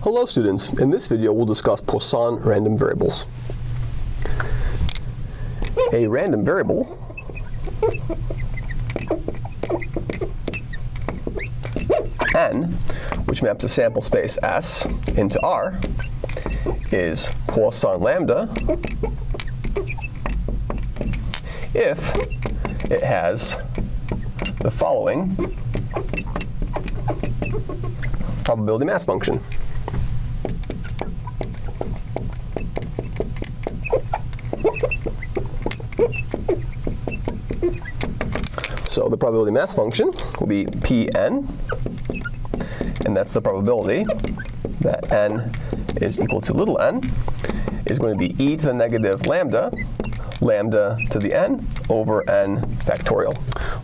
Hello students, in this video we'll discuss Poisson random variables. A random variable n, which maps a sample space S into R, is Poisson lambda if it has the following probability mass function. So the probability mass function will be Pn, and that's the probability that n is equal to little n is going to be e to the negative lambda, lambda to the n over n factorial.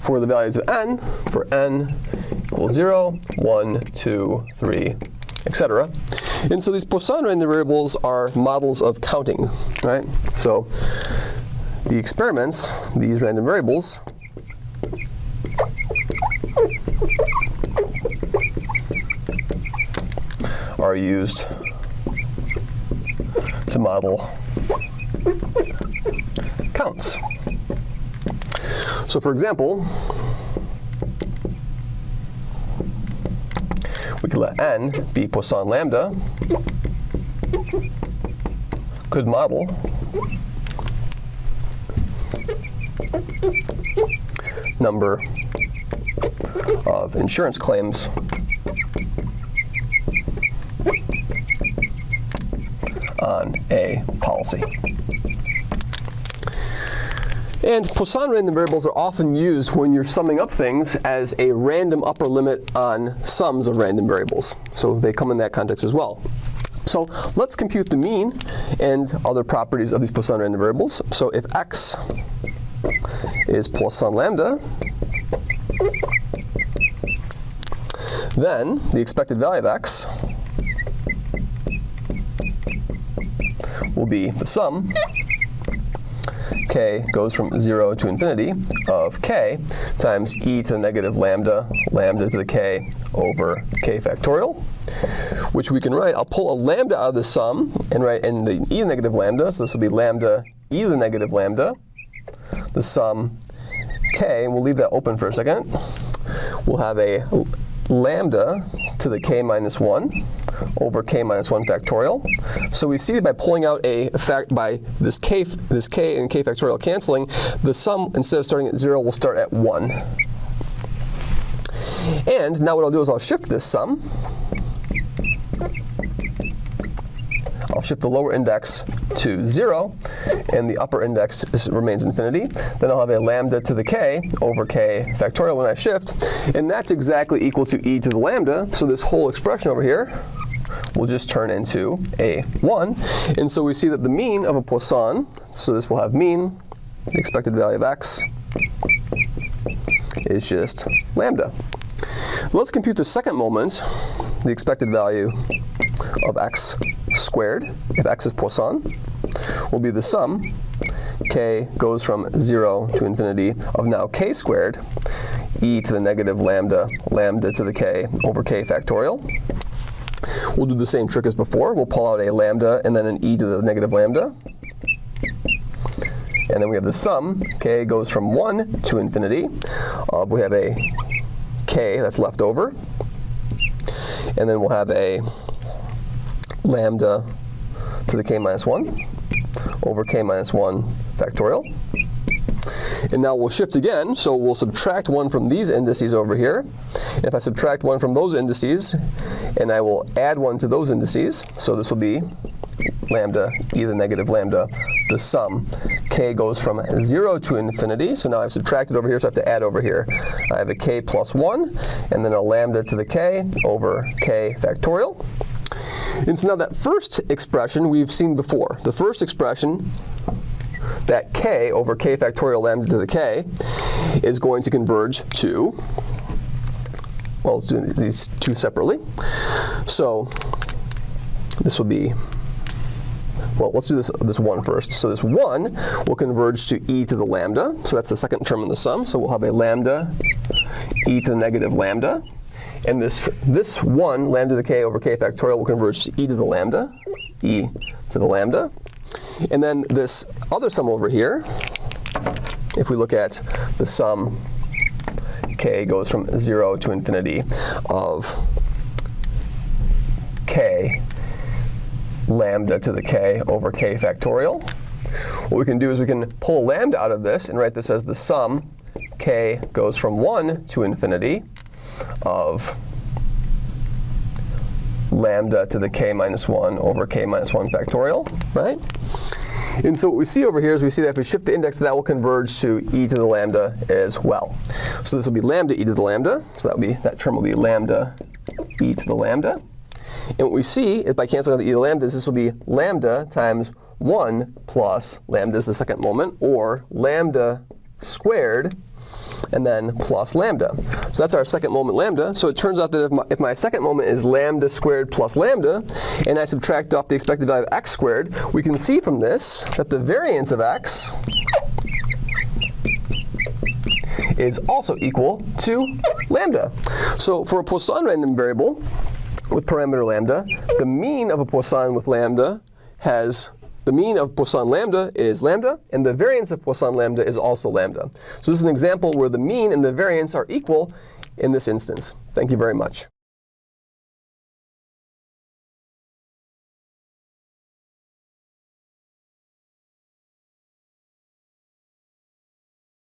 For the values of n, for n equals 0, 1, 2, 3, etc. And so these Poisson random variables are models of counting, right? So the experiments, these random variables, are used to model counts. So for example, we could let n be Poisson lambda, could model number of insurance claims on a policy. And Poisson random variables are often used when you're summing up things as a random upper limit on sums of random variables. So they come in that context as well. So let's compute the mean and other properties of these Poisson random variables. So if x is Poisson lambda, then the expected value of x will be the sum, k goes from 0 to infinity, of k times e to the negative lambda, lambda to the k over k factorial, which we can write, I'll pull a lambda out of the sum and write in the e to the negative lambda, so this will be lambda e to the negative lambda, the sum k, and we'll leave that open for a second. We'll have a lambda to the k minus 1 over k minus 1 factorial. So we see that by pulling out a fact by this k and k factorial canceling, the sum, instead of starting at 0, will start at 1. And now what I'll do is I'll shift this sum. I'll shift the lower index to 0, and the upper index remains infinity. Then I'll have a lambda to the k over k factorial when I shift, and that's exactly equal to e to the lambda, so this whole expression over here will just turn into a 1. And so we see that the mean of a Poisson, so this will have mean, the expected value of x, is just lambda. Let's compute the second moment, the expected value of x squared, if x is Poisson, will be the sum, k goes from 0 to infinity, of now k squared, e to the negative lambda, lambda to the k over k factorial. We'll do the same trick as before. We'll pull out a lambda and then an e to the negative lambda. And then we have the sum, k goes from 1 to infinity, of we have a k that's left over. And then we'll have a lambda to the k minus 1 over k minus 1 factorial. And now we'll shift again, so we'll subtract 1 from these indices over here. And if I subtract 1 from those indices, and I will add 1 to those indices, so this will be lambda e to the negative lambda, the sum, k goes from 0 to infinity, so now I've subtracted over here, so I have to add over here. I have a k plus 1, and then a lambda to the k over k factorial. And so now that first expression we've seen before. The first expression, that k over k factorial lambda to the k, is going to converge to, well, let's do these two separately. So this will be, well, let's do this 1 first. So this 1 will converge to e to the lambda. So that's the second term in the sum. So we'll have a lambda e to the negative lambda. And this 1, lambda to the k over k factorial, will converge to e to the lambda, e to the lambda. And then this other sum over here, if we look at the sum, k goes from 0 to infinity of k lambda to the k over k factorial. What we can do is we can pull lambda out of this and write this as the sum, k goes from 1 to infinity of lambda to the k minus 1 over k minus 1 factorial, right? And so what we see over here is we see that if we shift the index, that will converge to e to the lambda as well. So this will be lambda e to the lambda. So that term will be lambda e to the lambda. And what we see is by canceling out the e to the lambdas, this will be lambda times 1 plus lambda is the second moment, or lambda squared, and then plus lambda. So that's our second moment lambda. So it turns out that if my second moment is lambda squared plus lambda, and I subtract off the expected value of x squared, we can see from this that the variance of x is also equal to lambda. So for a Poisson random variable with parameter lambda, the mean of a Poisson with lambda the mean of Poisson lambda is lambda, and the variance of Poisson lambda is also lambda. So this is an example where the mean and the variance are equal in this instance. Thank you very much.